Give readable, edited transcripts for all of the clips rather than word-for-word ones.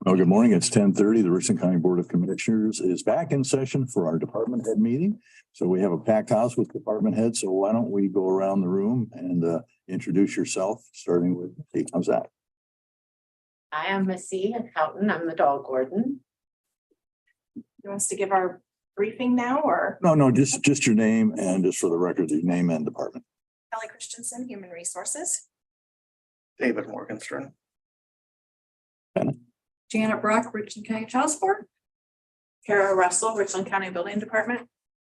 Well, good morning. It's 10:30. The Richland County Board of Commissioners is back in session for our department head meeting. So we have a packed house with department heads. So why don't we go around the room and introduce yourself, starting with Kate. How's that? I am Missy Houghton. I'm the dog warden. You want us to give our briefing now, or? No, just your name and just for the record, your name and department. Kelly Christensen, Human Resources. David Morgenstern. Janet Brock, Richland County Child Support. Kara Russell, Richland County Building Department.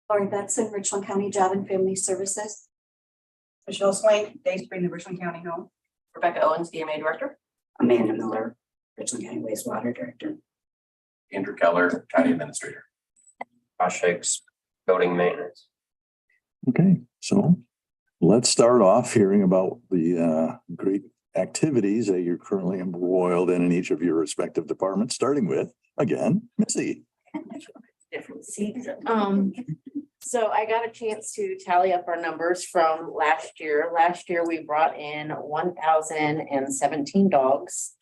Lori Betson, Richland County Job and Family Services. Michelle Swank, Day Spring, the Richland County Home. Rebecca Owens, DMA Director. Amanda Miller, Richland County Wastewater Director. Andrew Keller, County Administrator. Josh Hicks, Building Maintenance. Okay, so let's start off hearing about the great activities that you're currently embroiled in each of your respective departments, starting with, again, Missy. Different seats. So I got a chance to tally up our numbers from last year. Last year, we brought in 1,017 dogs.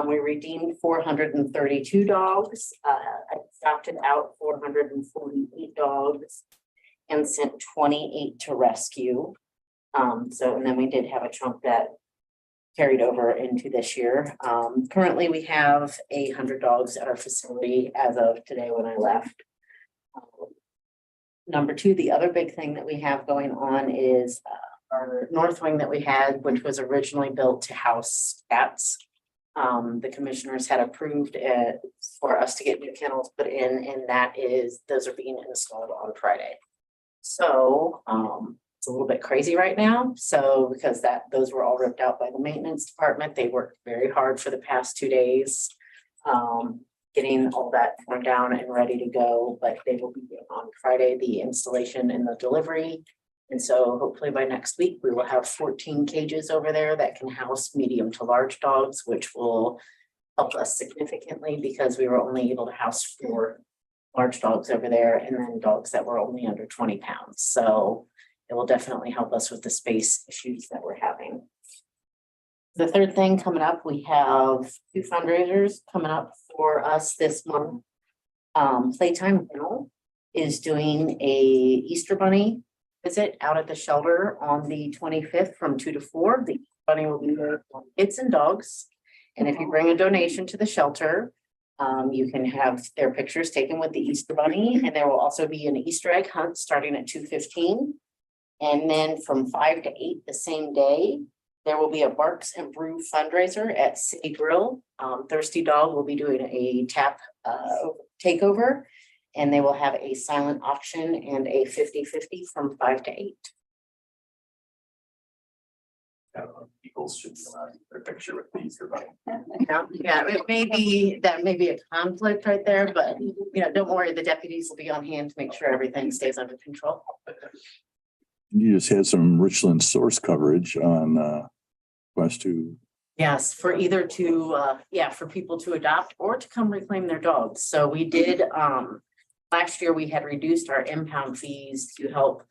We redeemed 432 dogs. I adopted out 448 dogs and sent 28 to rescue. And then we did have a chunk that carried over into this year. Currently, we have 100 dogs at our facility as of today when I left. Number two, the other big thing that we have going on is our north wing that we had, which was originally built to house cats. The commissioners had approved it for us to get new kennels put in, and those are being installed on Friday. So it's a little bit crazy right now. So because those were all ripped out by the maintenance department, they worked very hard for the past 2 days. Getting all that torn down and ready to go, but they will be on Friday, the installation and the delivery. And so hopefully by next week, we will have 14 cages over there that can house medium to large dogs, which will help us significantly because we were only able to house 4 large dogs over there and then dogs that were only under 20 pounds. So it will definitely help us with the space issues that we're having. The third thing coming up, we have 2 fundraisers coming up for us this month. Playtime Kennel is doing a Easter Bunny visit out at the shelter on the 25th from 2 to 4. The bunny will be there for kids and dogs. And if you bring a donation to the shelter, you can have their pictures taken with the Easter Bunny. And there will also be an Easter egg hunt starting at 2:15. And then from 5 to 8 the same day, there will be a Barks and Brew fundraiser at City Grill. Thirsty Dog will be doing a tap takeover, and they will have a silent auction and a 50-50 from 5 to 8. People should have their picture with the Easter Bunny. Yeah, it may be a conflict right there, but don't worry, the deputies will be on hand to make sure everything stays under control. You just had some Richland source coverage on Quest 2. Yes, for either for people to adopt or to come reclaim their dogs. So we did, last year we had reduced our impound fees to help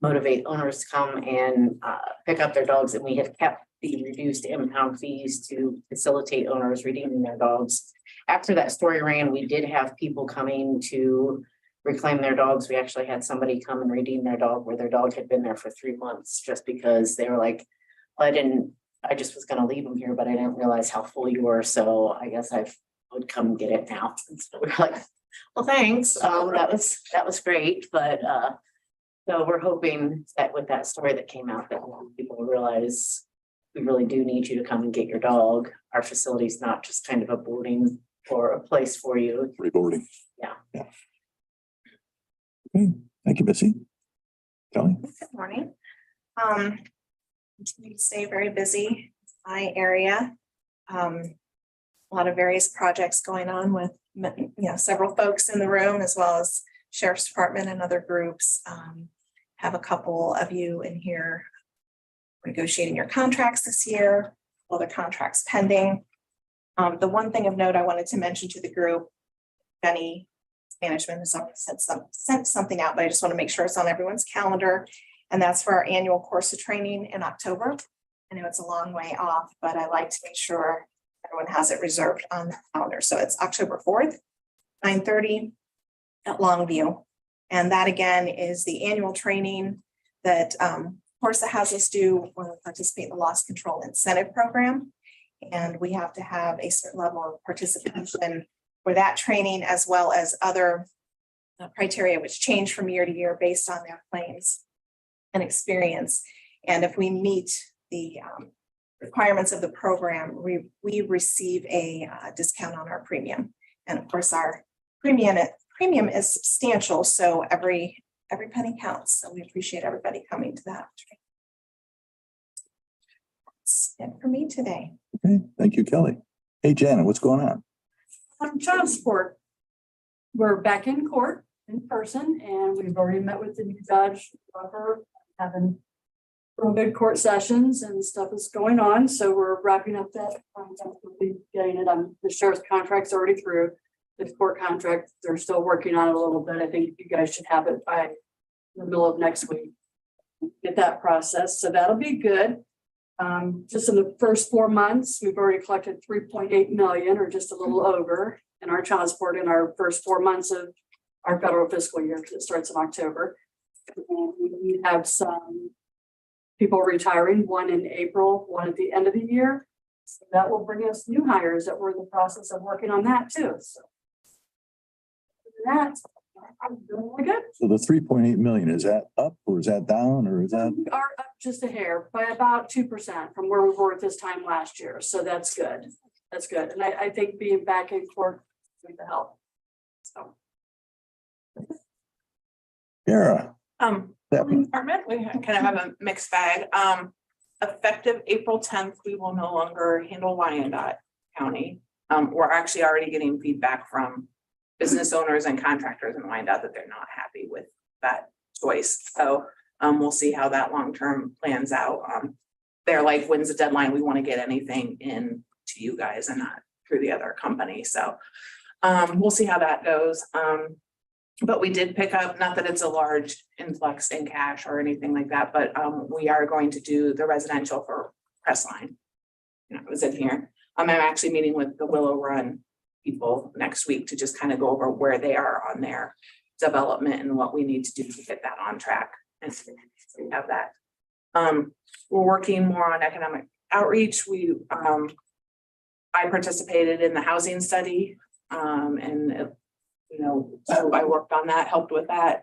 motivate owners to come and pick up their dogs. And we have kept the reduced impound fees to facilitate owners redeeming their dogs. After that story ran, we did have people coming to reclaim their dogs. We actually had somebody come and redeem their dog where their dog had been there for 3 months just because they were like, I just was going to leave them here, but I didn't realize how full you were. So I guess I would come get it now. And so we're like, well, thanks. That was great. But so we're hoping that with that story that came out, that people will realize we really do need you to come and get your dog. Our facility is not just kind of a boarding or a place for you. Reboarding. Yeah. Okay, thank you, Missy. Kelly? Good morning. Continue to stay very busy in my area. A lot of various projects going on with several folks in the room, as well as Sheriff's Department and other groups. Have a couple of you in here negotiating your contracts this year, other contracts pending. The one thing of note I wanted to mention to the group, Benny Management has sent something out, but I just want to make sure it's on everyone's calendar. And that's for our annual course of training in October. I know it's a long way off, but I like to make sure everyone has it reserved on the calendar. So it's October 4th, 9:30 at Longview. And that again is the annual training that Corsa has us do when we participate in the loss control incentive program. And we have to have a certain level of participation for that training, as well as other criteria which change from year to year based on their claims and experience. And if we meet the requirements of the program, we receive a discount on our premium. And of course, our premium is substantial, so every penny counts. So we appreciate everybody coming to that. That's it for me today. Okay, thank you, Kelly. Hey, Janet, what's going on? Child support. We're back in court in person and we've already met with the new judge, having real good court sessions and stuff is going on. So we're wrapping up that. We'll be getting it on the sheriff's contract's already through. The court contract, they're still working on it a little bit. I think you guys should have it by the middle of next week. Get that process. So that'll be good. Just in the first 4 months, we've already collected 3.8 million or just a little over in our child support in our first 4 months of our federal fiscal year, because it starts in October. And we have some people retiring, one in April, one at the end of the year. So that will bring us new hires that we're in the process of working on that too. So that's really good. So the 3.8 million, is that up or is that down or is that? We are up just a hair by about 2% from where we were at this time last year. So that's good. That's good. And I think being back in court with the help. So. Kara, Department, we kind of have a mixed bag. Effective April 10th, we will no longer handle Wyandotte County. We're actually already getting feedback from business owners and contractors in Wyandotte that they're not happy with that choice. So we'll see how that long-term plans out. They're like, when's the deadline? We want to get anything in to you guys and not through the other company. So we'll see how that goes. But we did pick up, not that it's a large influx in cash or anything like that, but we are going to do the residential for Crestline. You know, it was in here. I'm actually meeting with the Willow Run people next week to just kind of go over where they are on their development and what we need to do to get that on track. And so we have that. We're working more on economic outreach. I participated in the housing study and you know, so I worked on that, helped with that,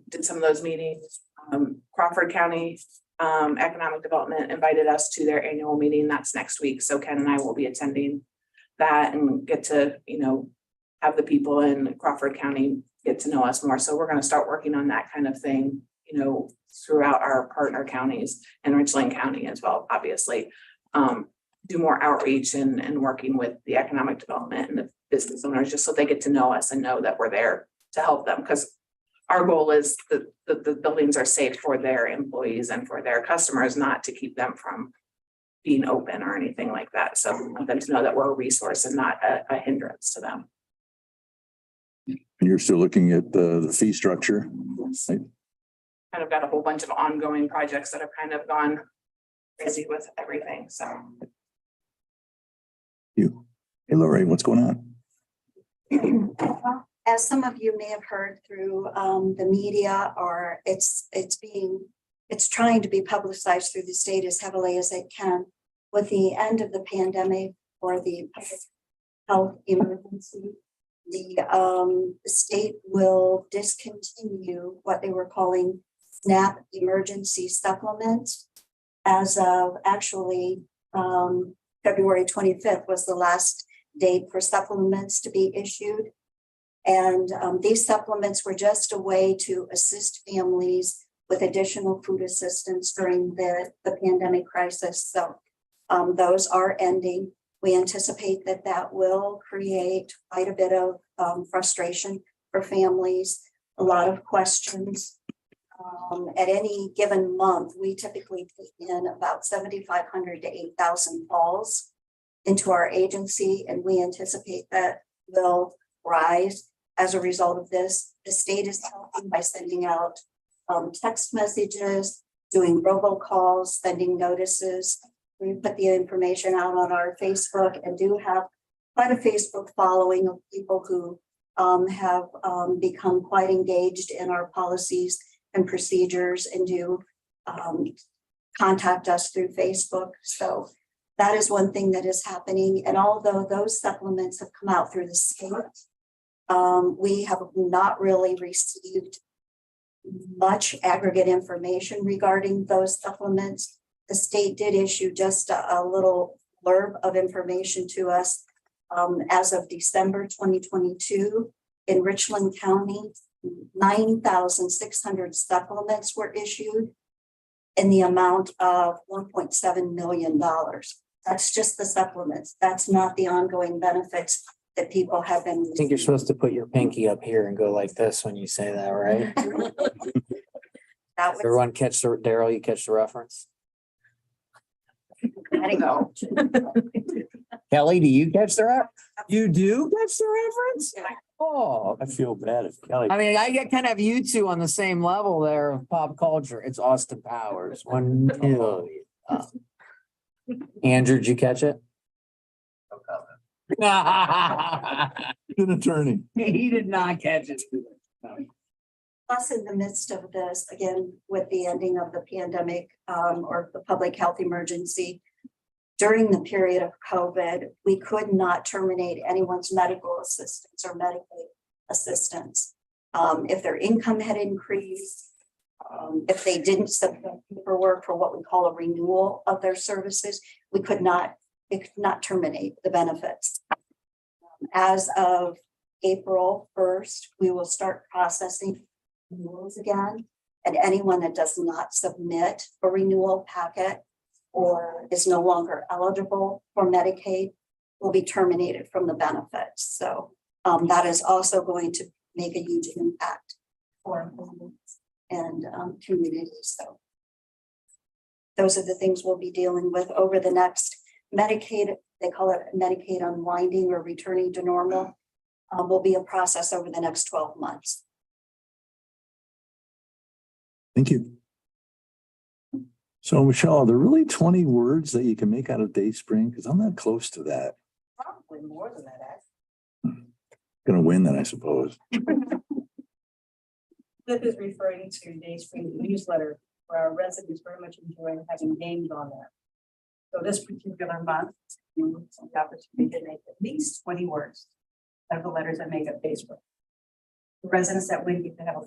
did some of those meetings. Crawford County Economic Development invited us to their annual meeting. That's next week. So Ken and I will be attending that and get to, you know, have the people in Crawford County get to know us more. So we're going to start working on that kind of thing, you know, throughout our partner counties and Richland County as well, obviously. Do more outreach and working with the economic development and the business owners, just so they get to know us and know that we're there to help them. Because our goal is that the buildings are safe for their employees and for their customers, not to keep them from being open or anything like that. So we want them to know that we're a resource and not a hindrance to them. you're still looking at the fee structure. Right? Kind of got a whole bunch of ongoing projects that have kind of gone crazy with everything, so. You, hey Lori, what's going on? As some of you may have heard through the media, or it's trying to be publicized through the state as heavily as it can. With the end of the pandemic or the public health emergency, the state will discontinue what they were calling SNAP emergency supplement as of actually February 25th was the last date for supplements to be issued. And these supplements were just a way to assist families with additional food assistance during the pandemic crisis. So those are ending. We anticipate that will create quite a bit of frustration for families, a lot of questions. At any given month, we typically take in about 7,500 to 8,000 calls into our agency, and we anticipate that will rise as a result of this. The state is helping by sending out text messages, doing robocalls, sending notices. We put the information out on our Facebook and do have quite a Facebook following of people who have become quite engaged in our policies and procedures and do contact us through Facebook. So that is one thing that is happening. And although those supplements have come out through the state, we have not really received much aggregate information regarding those supplements. The state did issue just a little blurb of information to us as of December 2022 in Richland County. 9,600 supplements were issued in the amount of $1.7 million. That's just the supplements. That's not the ongoing benefits that people have been. I think you're supposed to put your pinky up here and go like this when you say that, right? That was, Everyone catch the, Daryl, you catch the reference? No. Kelly, do you catch the you do catch the reference? Oh, I feel bad if Kelly. I mean, I get kind of you two on the same level there of pop culture. It's Austin Powers. 1 million. Andrew, did you catch it? No comment. An attorney. He did not catch it. plus in the midst of this, again, with the ending of the pandemic or the public health emergency, during the period of COVID, we could not terminate anyone's medical assistance or Medicaid assistance. If their income had increased, if they didn't submit paperwork for what we call a renewal of their services, it could not terminate the benefits. As of April 1st, we will start processing renewals again, and anyone that does not submit a renewal packet or is no longer eligible for Medicaid will be terminated from the benefits. So that is also going to make a huge impact for employees and communities. So those are the things we'll be dealing with over the next Medicaid. They call it Medicaid unwinding or returning to normal. Will be a process over the next 12 months. Thank you. So Michelle, are there really 20 words that you can make out of Dayspring? Because I'm not close to that. Probably more than that, actually. Gonna win then, I suppose. This is referring to Dayspring newsletter, where our residents very much enjoy having games on there. So this particular month, the opportunity to make at least 20 words out of the letters that make up Dayspring. The residents that win get to have a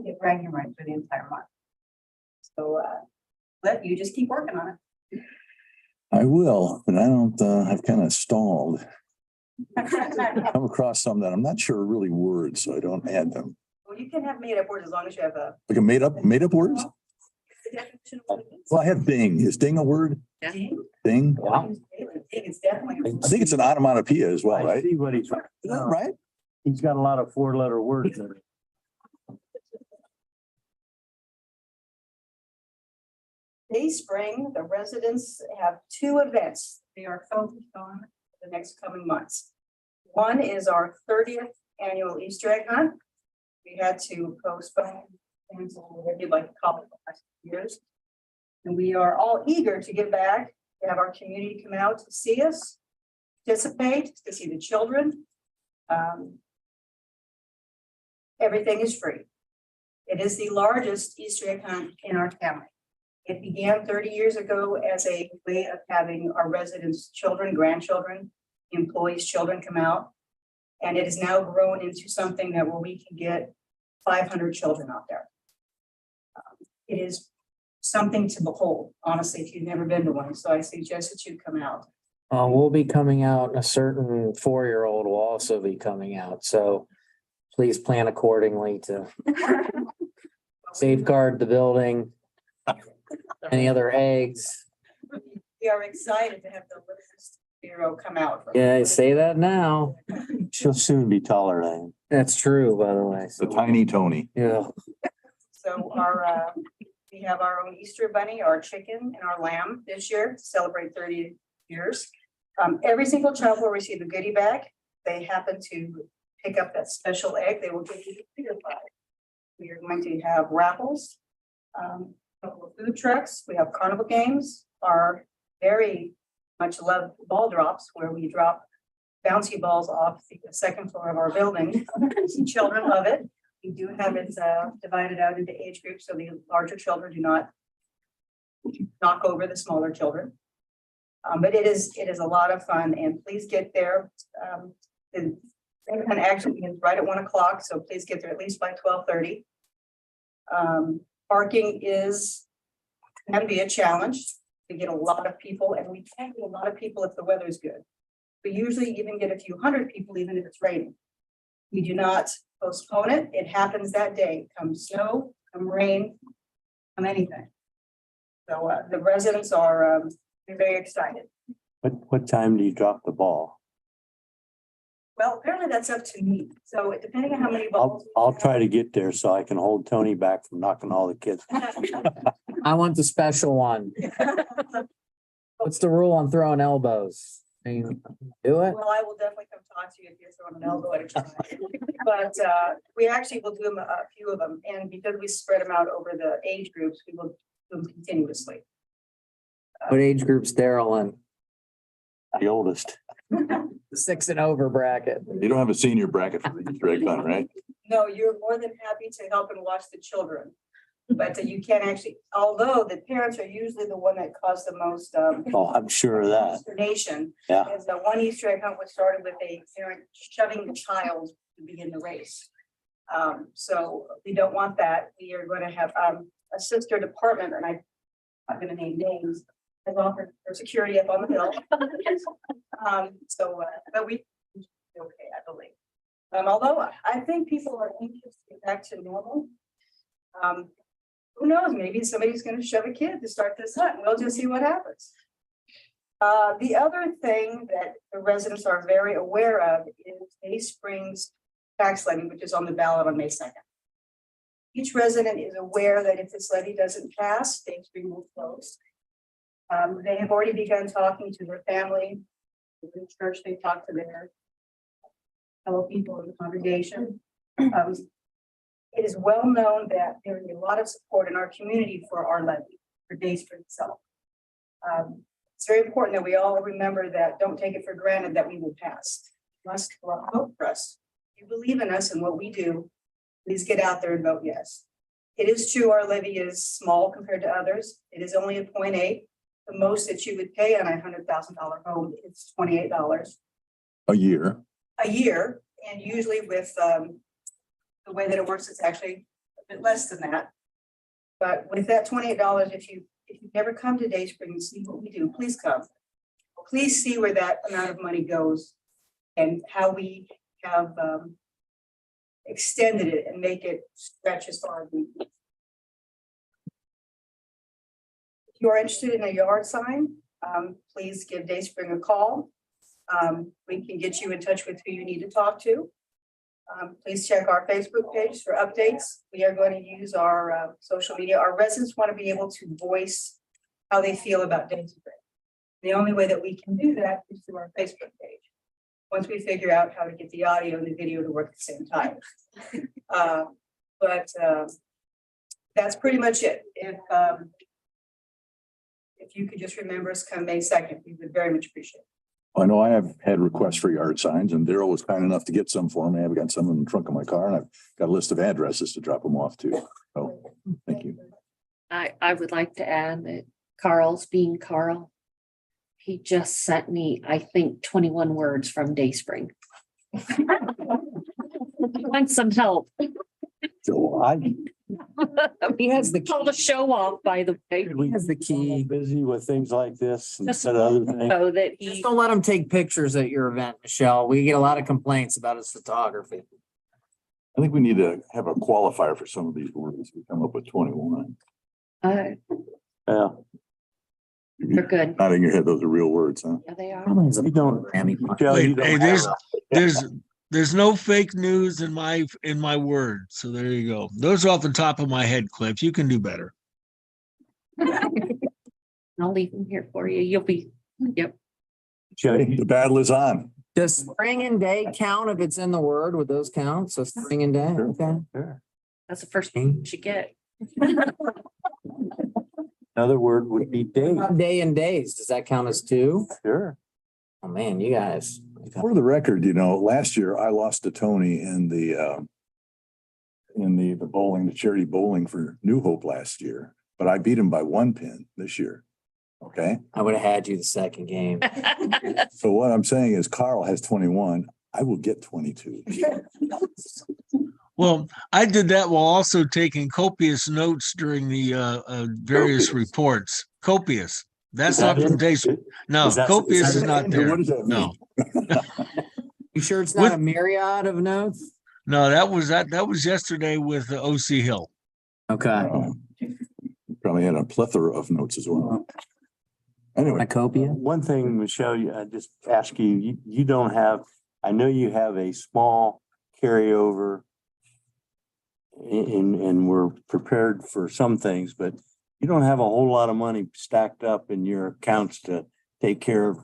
get bragging rights for the entire month. So let you just keep working on it. I will, but I don't, I've kind of stalled. Come across some that I'm not sure are really words, so I don't add them. Well, you can have made up words as long as you have a. Like a made up words? the definition of what it is. Well, I have ding. Is ding a word? Ding. Ding? Yeah. It's definitely. I think it's an onomatopoeia as well, I right? see what he's, Is that right? he's got a lot of 4-letter words in it. Dayspring, the residents have 2 events they are focused on the next coming months. One is our 30th annual Easter egg hunt. We had to postpone, cancel, whatever you'd like to call it, the last years. And we are all eager to give back, to have our community come out to see us, participate, to see the children. Everything is free. It is the largest Easter egg hunt in our county. It began 30 years ago as a way of having our residents' children, grandchildren, employees' children come out. And it has now grown into something that where we can get 500 children out there. It is something to behold, honestly, if you've never been to one. So I suggest that you come out. We'll be coming out, and a certain 4-year-old will also be coming out. So please plan accordingly to safeguard the building. Any other eggs? We are excited to have the Litters Bureau come out. Yeah, say that now. She'll soon be taller than him. That's true, by the way. The tiny Tony. Yeah. So our, we have our own Easter bunny, our chicken and our lamb this year to celebrate 30 years. Every single child will receive a goodie bag. They happen to pick up that special egg, they will give you the clear bag. We are going to have raffles, couple of food trucks. We have carnival games. Our very much love ball drops, where we drop bouncy balls off the second floor of our building. Children love it. We do have it divided out into age groups, so the larger children do not knock over the smaller children. But it is a lot of fun, and please get there. And actually begins right at 1 o'clock, so please get there at least by 12:30. Parking can be a challenge. We get a lot of people, and we can get a lot of people if the weather is good. We usually even get a few hundred people, even if it's raining. We do not postpone it. It happens that day, come snow, come rain, come anything. So the residents are very excited. What time do you drop the ball? Well, apparently that's up to me. So depending on how many I'll, balls. I'll try to get there so I can hold Tony back from knocking all the kids. I want the special one. What's the rule on throwing elbows? I mean, do it? Well, I will definitely come talk to you if you're throwing an elbow at a child. But we actually will do them, a few of them, and because we spread them out over the age groups, we will do them continuously. What age group's Daryl in? The oldest. The 6 and over bracket. You don't have a senior bracket for the Easter egg hunt, right? No, you're more than happy to help and watch the children. But you can't actually, although the parents are usually the one that cause the most Oh, I'm sure of that. consternation. Yeah. As the one Easter egg hunt was started with a parent shoving the child to begin the race. So we don't want that. We are going to have a sister department, and I'm not going to name names, has offered for security up on the hill. But we okay, I believe. Although I think people are anxious to get back to normal. Who knows? Maybe somebody's going to shove a kid to start this hunt. We'll just see what happens. The other thing that the residents are very aware of is Day Springs tax levy, which is on the ballot on May 2nd. Each resident is aware that if this levy doesn't pass, Day Spring will close. They have already begun talking to their family. In church, they talk to their fellow people in the congregation. It is well known that there is a lot of support in our community for our levy, for Day Spring itself. It's very important that we all remember that, don't take it for granted that we will pass. You must vote for us. If you believe in us and what we do, please get out there and vote yes. It is true our levy is small compared to others. It is only a 0.8. The most that you would pay on a $100,000 home is $28 A year. a year. And usually with the way that it works, it's actually a bit less than that. But with that $28, if you never come to Day Spring and see what we do, please come. Please see where that amount of money goes and how we have extended it and make it stretch as far as we can. If you are interested in a yard sign, please give Day Spring a call. We can get you in touch with who you need to talk to. Please check our Facebook page for updates. We are going to use our social media. Our residents want to be able to voice how they feel about Day Spring. The only way that we can do that is through our Facebook page. Once we figure out how to get the audio and the video to work at the same time. But that's pretty much it. If you could just remember us come May 2nd, we would very much appreciate it. I know I have had requests for yard signs, and Daryl was kind enough to get some for me. I've got some in the trunk of my car, and I've got a list of addresses to drop them off to. So, thank you. I would like to add that Carl's being Carl. He just sent me, I think, 21 words from Day Spring. He wants some help. So He has the call to show off, by the way. He has the key. busy with things like this Just instead of other things. So that Just he, don't let him take pictures at your event, Michelle. We get a lot of complaints about his photography. I think we need to have a qualifier for some of these words. We come up with 21. Yeah. they're good. Nodding your head, those are real words, huh? Yeah, they are. Probably is a You don't- Grammy. Michelle, you Hey, don't- there's no fake news in my word. So there you go. Those are off the top of my head, Cliff. You can do better. I'll leave them here for you. You'll be, yep. Okay, the battle is on. Does spring and day count if it's in the word? Would those count? So spring and day, okay. That's the first thing you should get. Another word would be day. Day and days, does that count as two? Sure. Oh, man, you guys. For the record, last year I lost to Tony in the bowling, the charity bowling for New Hope last year, but I beat him by 1 pin this year. Okay, I would have had you the second game. so what I'm saying is Carl has 21. I will get 22. Well, I did that while also taking copious notes during the various Copious. reports. Copious. That's Is that not from it? Days. No, Is that- copious is is that not Hey, there. what does that No, mean? You sure it's not a myriad of notes? no, that was yesterday with OC Hill. Okay. Probably had a plethora of notes as well. Anyway, A copia? One thing, Michelle, I just ask you, you don't have, I know you have a small carryover and we're prepared for some things, but you don't have a whole lot of money stacked up in your accounts to take care of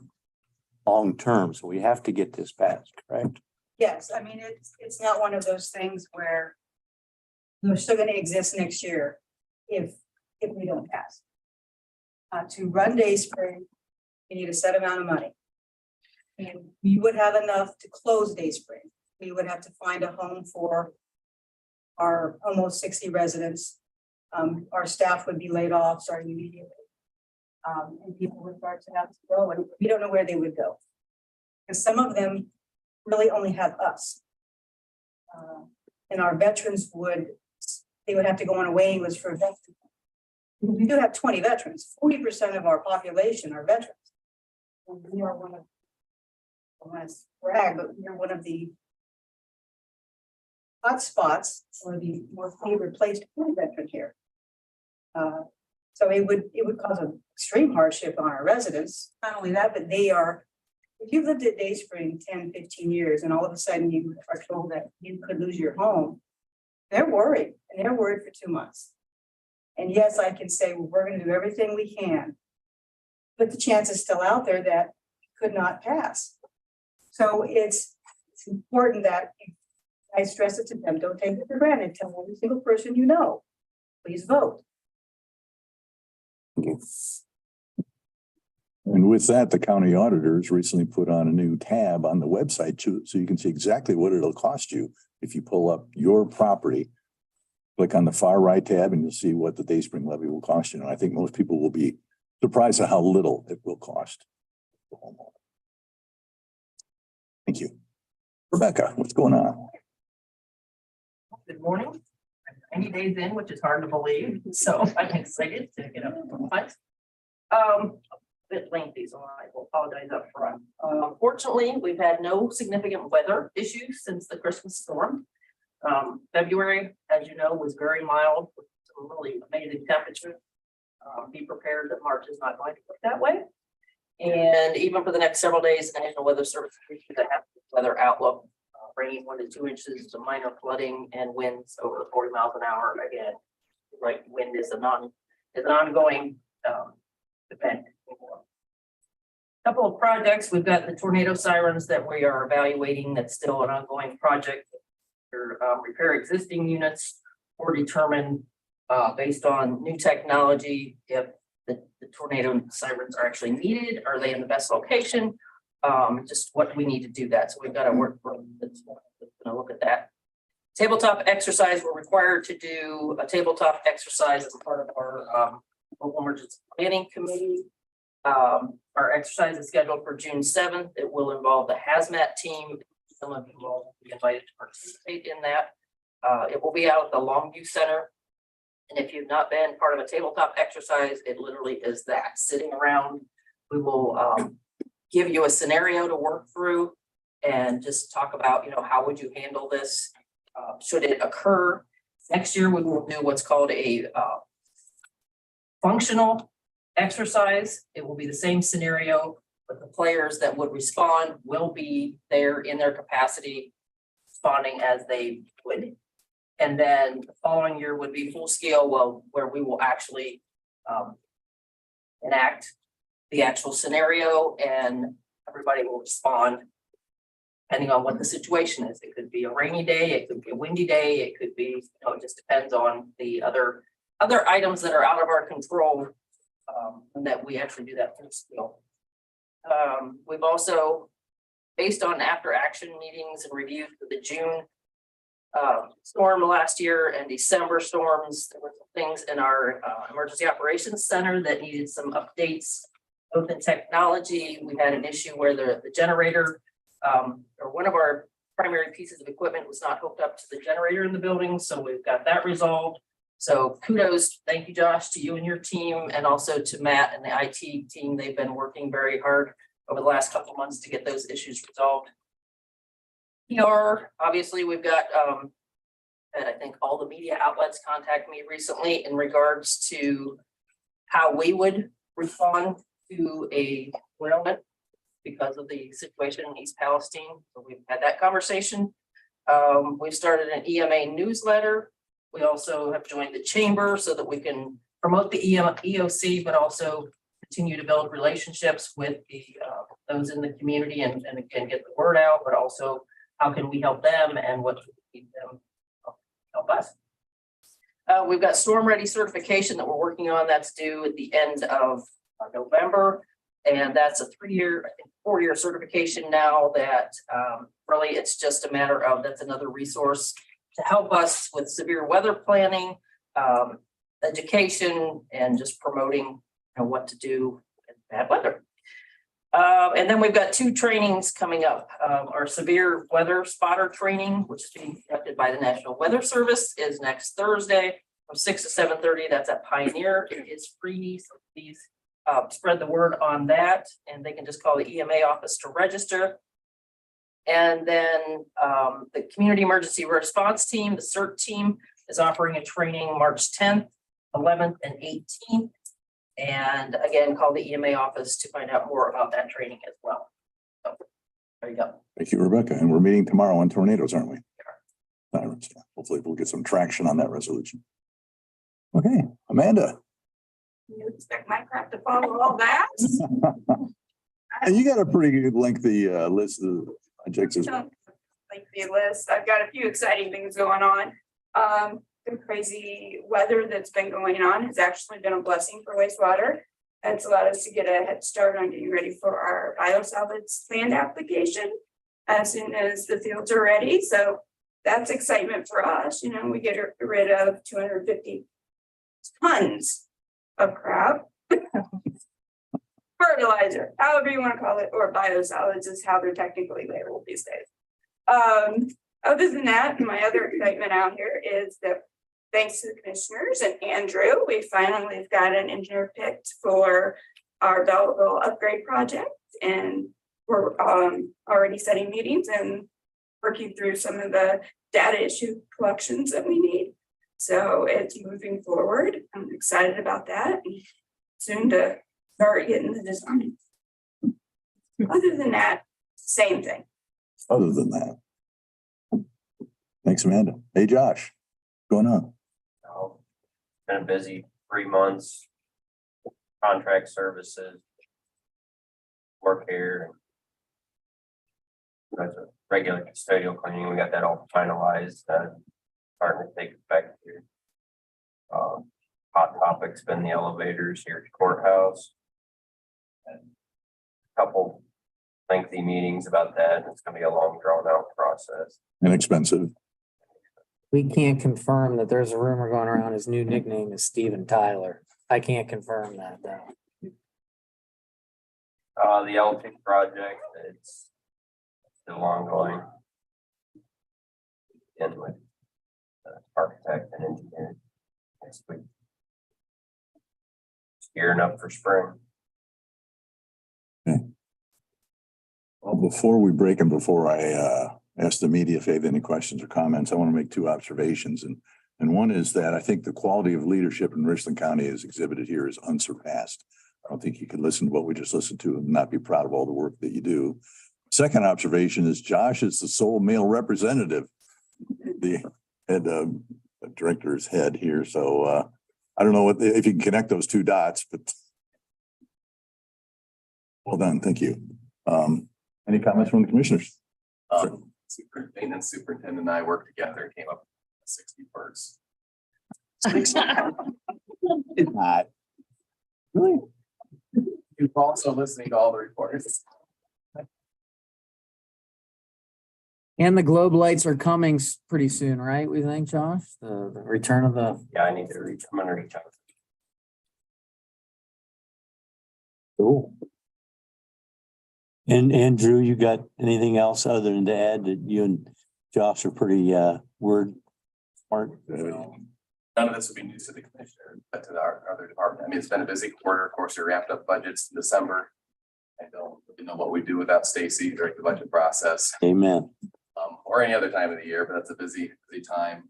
long term. So we have to get this passed, correct? Yes, I mean, it's not one of those things where they're still gonna exist next year if we don't pass. To run Dayspring, you need a set amount of money. And we would have enough to close Dayspring. We would have to find a home for our almost 60 residents. Our staff would be laid off starting immediately. And people would start to have to go, and we don't know where they would go. Because some of them really only have us. And our veterans they would have to go on a waiting list for veterans. We do have 20 veterans, 40% of our population are veterans. And we are one of, I want to brag, but we are one of the hot spots or the more favored place to put a veteran here. So it would cause an extreme hardship on our residents. Not only that, but if you've lived at Dayspring 10, 15 years and all of a sudden you are told that you could lose your home, they're worried, and they're worried for 2 months. And yes, I can say, well, we're going to do everything we can, but the chance is still out there that could not pass. So it's important that I stress it to them. Don't take it for granted. Tell every single person you know, please vote. and with that, the county auditors recently put on a new tab on the website too, so you can see exactly what it'll cost you if you pull up your property. Click on the far right tab and you'll see what the Dayspring levy will cost you. And I think most people will be surprised at how little it will cost the homeowner. Thank you. Rebecca, what's going on? Good morning. I'm 90 days in, which is hard to believe, so I'm excited to get up to fight. A bit lengthy, so I will apologize up front. Fortunately, we've had no significant weather issues since the Christmas storm. February, as you know, was very mild with some really amazing temperatures. Be prepared that March is not going to look that way. And even for the next several days, the National Weather Service issued a weather outlook, bringing 1 to 2 inches to minor flooding and winds over 40 miles an hour. Again, like wind is an ongoing event. Couple of projects. We've got the tornado sirens that we are evaluating. That's still an ongoing project. Repair existing units or determine based on new technology if the tornado sirens are actually needed. Are they in the best location? Just what we need to do that. So we've got a work group that's going to look at that. Tabletop exercise. We're required to do a tabletop exercise as part of our local emergency planning committee. Our exercise is scheduled for June 7th. It will involve the hazmat team. Some of you will be invited to participate in that. It will be out at the Longview Center. And if you've not been part of a tabletop exercise, it literally is that, sitting around. We will give you a scenario to work through and just talk about, how would you handle this? Should it occur? Next year, we will do what's called a functional exercise. It will be the same scenario, but the players that would respond will be there in their capacity, responding as they would. And then the following year would be full scale, where we will actually enact the actual scenario and everybody will respond depending on what the situation is. It could be a rainy day, it could be a windy day, it could be, it just depends on the other items that are out of our control And that we actually do that through skill. We've also, based on after action meetings and reviews of the June storm last year and December storms, there were some things in our emergency operations center that needed some updates, both in technology. We had an issue where the generator or one of our primary pieces of equipment was not hooked up to the generator in the building, so we've got that resolved. So kudos, thank you, Josh, to you and your team, and also to Matt and the IT team. They've been working very hard over the last couple of months to get those issues resolved. PR, obviously, we've got, and I think all the media outlets contact me recently in regards to how we would respond to a derailment because of the situation in East Palestine. So we've had that conversation. We've started an EMA newsletter. We also have joined the chamber so that we can promote the EOC, but also continue to build relationships with the those in the community and again, get the word out, but also how can we help them and what can we keep them help us. We've got storm ready certification that we're working on. That's due at the end of November. And that's a 3-year, I think 4-year certification now that really it's just a matter of, that's another resource to help us with severe weather planning, education, and just promoting what to do in bad weather. And then we've got 2 trainings coming up. Our severe weather spotter training, which is being conducted by the National Weather Service, is next Thursday from 6 to 7:30. That's at Pioneer. It is free, so please spread the word on that, and they can just call the EMA office to register. And then the Community Emergency Response Team, the CERT team, is offering a training March 10th, 11th, and 18th. And again, call the EMA office to find out more about that training as well. So there you go. Thank you, Rebecca. And we're meeting tomorrow on tornadoes, aren't we? Sirens. Hopefully we'll get some traction on that resolution. Okay, Amanda. You expect my crap to follow all that? And you got a pretty good lengthy list of projects as well. Lengthy list. I've got a few exciting things going on. The crazy weather that's been going on has actually been a blessing for wastewater. It's allowed us to get a head start on getting ready for our biosolids land application as soon as the fields are ready. So that's excitement for us. You know, we get rid of 250 tons of crap. Fertilizer, however you want to call it, or biosolids is how they're technically labeled these days. Other than that, my other excitement out here is that thanks to the commissioners and Andrew, we finally got an engineer picked for our Belleville upgrade project, and we're already setting meetings and working through some of the data issue collections that we need. So it's moving forward. I'm excited about that. Soon to start getting the design. Other than that, same thing. Other than that. Thanks, Amanda. Hey, Josh, what's going on? Been a busy 3 months. Contract services. Work here. That's a regular custodial cleaning. We got that all finalized. Starting to take effect here. Hot topic's been the elevators here at the courthouse. And a couple lengthy meetings about that. It's gonna be a long drawn out process. Inexpensive. We can't confirm that there's a rumor going around his new nickname is Steven Tyler. I can't confirm that though. The LP project, it's still ongoing. In with architect and engineer next week. Gearing up for spring. Well, before we break and before I ask the media if they have any questions or comments, I want to make 2 observations. And one is that I think the quality of leadership in Richland County as exhibited here is unsurpassed. I don't think you can listen to what we just listened to and not be proud of all the work that you do. Second observation is Josh is the sole male representative, the head director's head here. So I don't know if you can connect those 2 dots, but well done. Thank you. Any comments from the commissioners? Maintenance superintendent and I worked together and came up with 60 birds. Not. Really? You're also listening to all the reports. And the globe lights are coming pretty soon, right? We think, Josh, the return of the. Yeah, I need to reach, I'm gonna reach out. Cool. And Andrew, you got anything else other than to add that you and Josh are pretty word smart? None of this would be news to the commissioner, but to our other department. I mean, it's been a busy quarter. Of course, we wrapped up budgets in December. I don't really know what we do without Stacy during the budget process, Amen. or any other time of the year, but that's a busy time.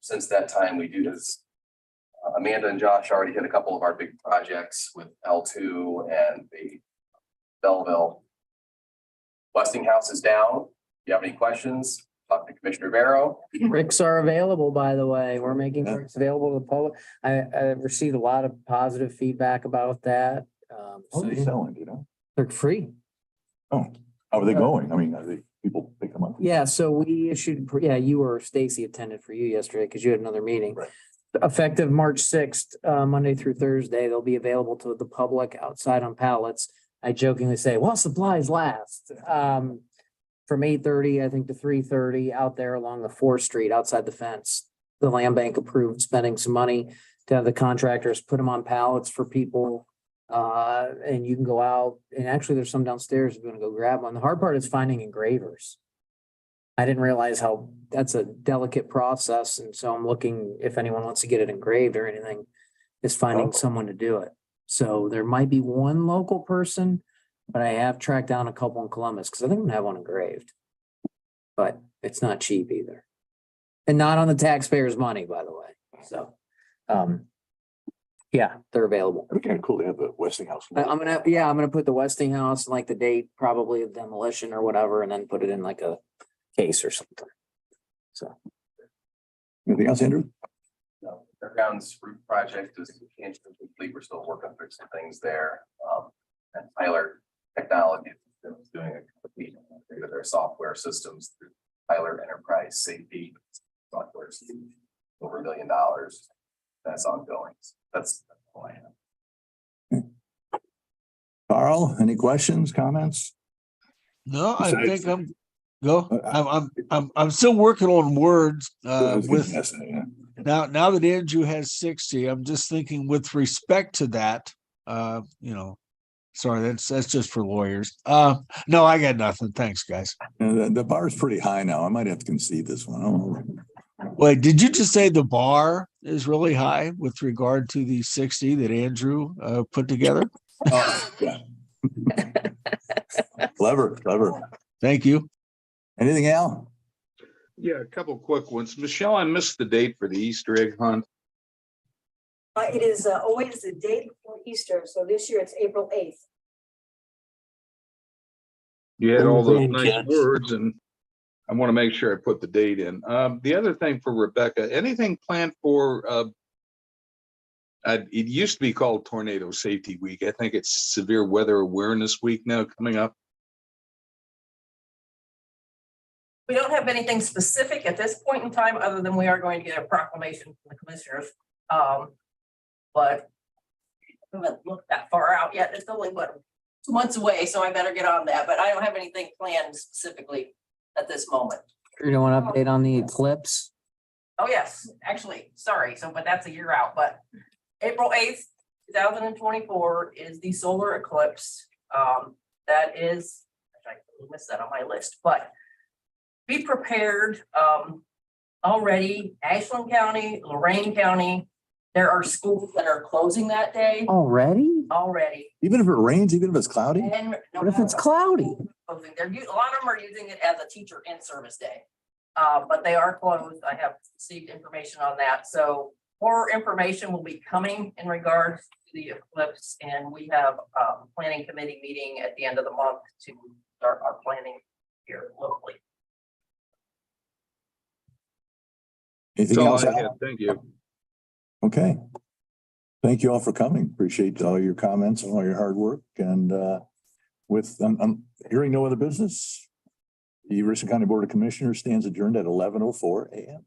Since that time, we do this. Amanda and Josh already hit a couple of our big projects with L2 and the Belleville. Westinghouse is down. If you have any questions, talk to Commissioner Barrow. Bricks are available, by the way. We're making bricks available to the public. I received a lot of positive feedback about that. What So are they selling, you know? they're free. Oh, how are they going? I mean, are they, people pick them up? Yeah, so we issued, yeah, you or Stacy attended for you yesterday because you had another meeting. Right. Effective March 6th, Monday through Thursday, they'll be available to the public outside on pallets. I jokingly say, well, supplies last. From 8:30, I think, to 3:30 out there along the 4th Street outside the fence. The land bank approved spending some money to have the contractors put them on pallets for people. And you can go out, and actually there's some downstairs if you want to go grab one. The hard part is finding engravers. I didn't realize how that's a delicate process, and so I'm looking if anyone wants to get it engraved or anything, is finding someone to do it. So there might be one local person, but I have tracked down a couple in Columbus because I think I'm gonna have one engraved. But it's not cheap either. And not on the taxpayers' money, by the way. So, yeah, they're available. It'd be kind of cool to have the Westinghouse. I'm gonna put the Westinghouse, like the date probably of demolition or whatever, and then put it in like a case or something. So. Anything else, Andrew? No, Fairgrounds roof project is substantially complete. We're still working through some things there. And Tyler Technology is doing a complete upgrade of their software systems through Tyler Enterprise Safety software, over $1 million. That's ongoing. That's all I have. Carl, any questions, comments? No, I Besides- think I'm still working on words, with Yes, yeah. now that Andrew has 60, I'm just thinking with respect to that, sorry, that's just for lawyers. No, I got nothing. Thanks, guys. The bar is pretty high now. I might have to concede this one. I don't know. Wait, did you just say the bar is really high with regard to the 60 that Andrew put together? Oh, yeah. Clever. Thank you. Anything, Al? Yeah, a couple quick ones. Michelle, I missed the date for the Easter egg hunt. It is always the day before Easter, so this year it's April 8th. You had all those nice Grandkids. words, and I want to make sure I put the date in. The other thing for Rebecca, anything planned for, it used to be called Tornado Safety Week. I think it's Severe Weather Awareness Week now coming up. We don't have anything specific at this point in time, other than we are going to get a proclamation from the commissioners. But we haven't looked that far out yet. It's only 2 months away, so I better get on that, but I don't have anything planned specifically at this moment. You don't want to update on the eclipse? Oh, yes, actually, sorry, but that's a year out, but April 8th, 2024 is the solar eclipse. That is, I missed that on my list, but be prepared. Already Ashland County, Lorain County, there are schools that are closing that day Already? already. Even if it rains, even if it's cloudy? And What if it's cloudy? closing. A lot of them are using it as a teacher in service day. But they are closed. I have received information on that. So more information will be coming in regards to the eclipse. And we have a planning committee meeting at the end of the month to start our planning here locally. Anything That's all else, I Al? had. Thank you. Okay. Thank you all for coming. Appreciate all your comments and all your hard work. And with hearing no other business, the Aroostook County Board of Commissioners stands adjourned at 11:04 a.m.